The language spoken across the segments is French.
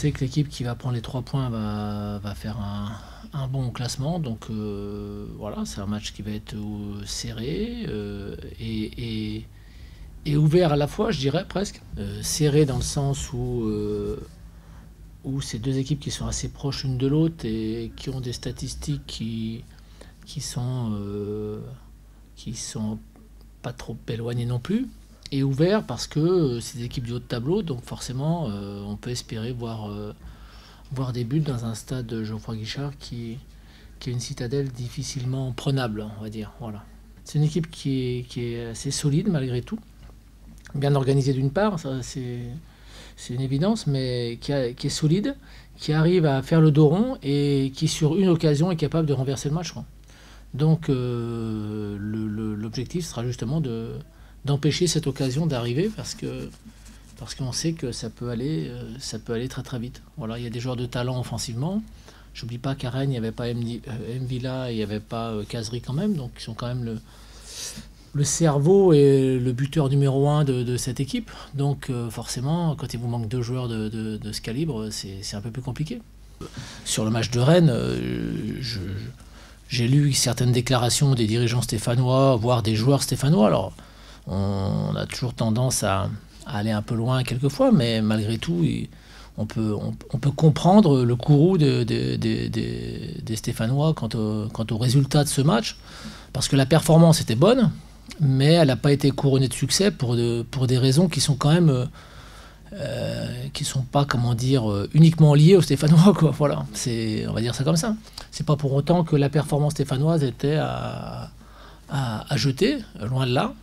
sait que l'équipe qui va prendre les 3 points va faire un bon classement. Donc voilà, c'est un match qui va être serré et ouvert à la fois, je dirais presque. Serré dans le sens où c'est deux équipes qui sont assez proches l'une de l'autre et qui ont des statistiques qui sont pas trop éloignées non plus. Et ouvert parce que c'est des équipes du haut de tableau, donc forcément on peut espérer voir des buts dans un stade Geoffroy Guichard qui est une citadelle difficilement prenable, on va dire. Voilà. C'est une équipe qui est assez solide malgré tout, bien organisée d'une part, ça c'est une évidence, mais qui est solide, qui arrive à faire le dos rond et qui sur une occasion est capable de renverser le match, quoi. Donc l'objectif sera justement d'empêcher cette occasion d'arriver parce qu'on sait que ça peut aller très très vite. Voilà, il y a des joueurs de talent offensivement. J'oublie pas qu'à Rennes, il n'y avait pas Mvila et il n'y avait pas Kazri quand même, donc ils sont quand même le cerveau et le buteur numéro 1 de cette équipe. Donc forcément, quand il vous manque 2 joueurs de ce calibre, c'est un peu plus compliqué. Sur le match de Rennes, j'ai lu certaines déclarations des dirigeants stéphanois, voire des joueurs stéphanois. Alors, on a toujours tendance à aller un peu loin quelquefois, mais malgré tout, on peut comprendre le courroux des Stéphanois quant au résultat de ce match, parce que la performance était bonne, mais elle n'a pas été couronnée de succès pour des raisons qui sont quand même qui sont pas, comment dire, uniquement liées aux Stéphanois, quoi. Voilà, on va dire ça comme ça. C'est pas pour autant que la performance stéphanoise était à jeter, loin de là.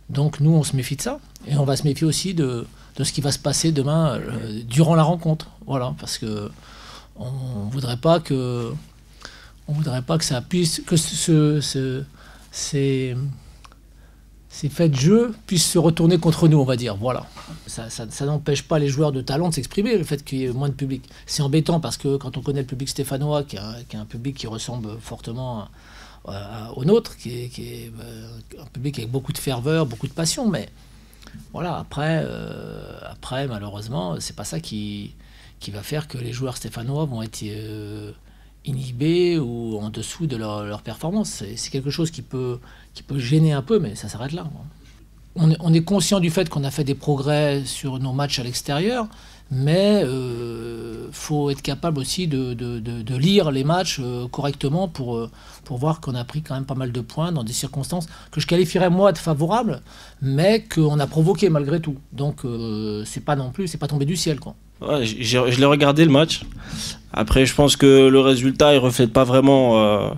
Donc nous, on se méfie de ça. Et on va se méfier aussi de ce qui va se passer demain durant la rencontre. Voilà, parce que on voudrait pas que ça puisse, que ces faits de jeu puissent se retourner contre nous, on va dire. Voilà. Ça n'empêche pas les joueurs de talent de s'exprimer, le fait qu'il y ait moins de public. C'est embêtant parce que quand on connaît le public stéphanois, qui est un public qui ressemble fortement au nôtre, qui est un public avec beaucoup de ferveur, beaucoup de passion, mais voilà, après malheureusement, c'est pas ça qui va faire que les joueurs stéphanois vont être inhibés ou en dessous de leur performance. C'est quelque chose qui peut gêner un peu, mais ça s'arrête là. On est conscient du fait qu'on a fait des progrès sur nos matchs à l'extérieur, mais faut être capable aussi de lire les matchs correctement pour voir qu'on a pris quand même pas mal de points dans des circonstances que je qualifierais moi de favorables, mais qu'on a provoqué malgré tout. Donc c'est pas tombé du ciel, quoi. Ouais, je l'ai regardé le match. Après, je pense que le résultat il reflète pas vraiment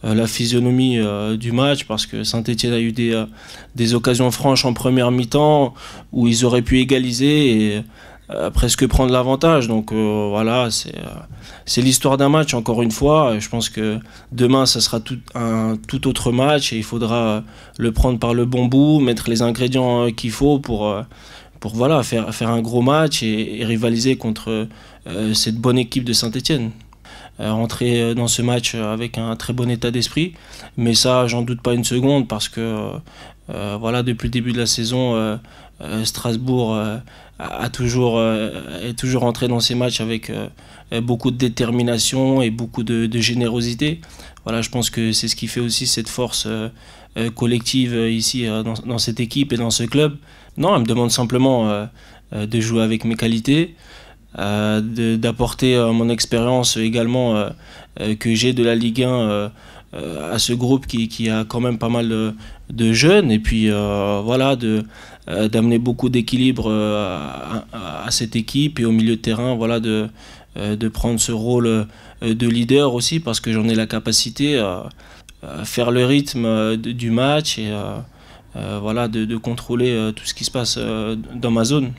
la physionomie du match, parce que Saint-Etienne a eu des occasions franches en première mi-temps où ils auraient pu égaliser et presque prendre l'avantage. Donc voilà, c'est l'histoire d'un match, encore une fois. Je pense que demain, ça sera un tout autre match et il faudra le prendre par le bon bout, mettre les ingrédients qu'il faut pour voilà, faire un gros match et rivaliser contre cette bonne équipe de Saint-Etienne. Rentrer dans ce match avec un très bon état d'esprit, mais ça, j'en doute pas une seconde, parce que voilà, depuis le début de la saison, Strasbourg est toujours entré dans ces matchs avec beaucoup de détermination et beaucoup de générosité. Voilà, je pense que c'est ce qui fait aussi cette force collective ici dans cette équipe et dans ce club. Non, elle me demande simplement de jouer avec mes qualités, d'apporter mon expérience également que j'ai de la Ligue 1 à ce groupe qui a quand même pas mal de jeunes, et puis voilà, d'amener beaucoup d'équilibre à cette équipe et au milieu de terrain, voilà, de prendre ce rôle de leader aussi, parce que j'en ai la capacité à faire le rythme du match et voilà, de contrôler tout ce qui se passe dans ma zone.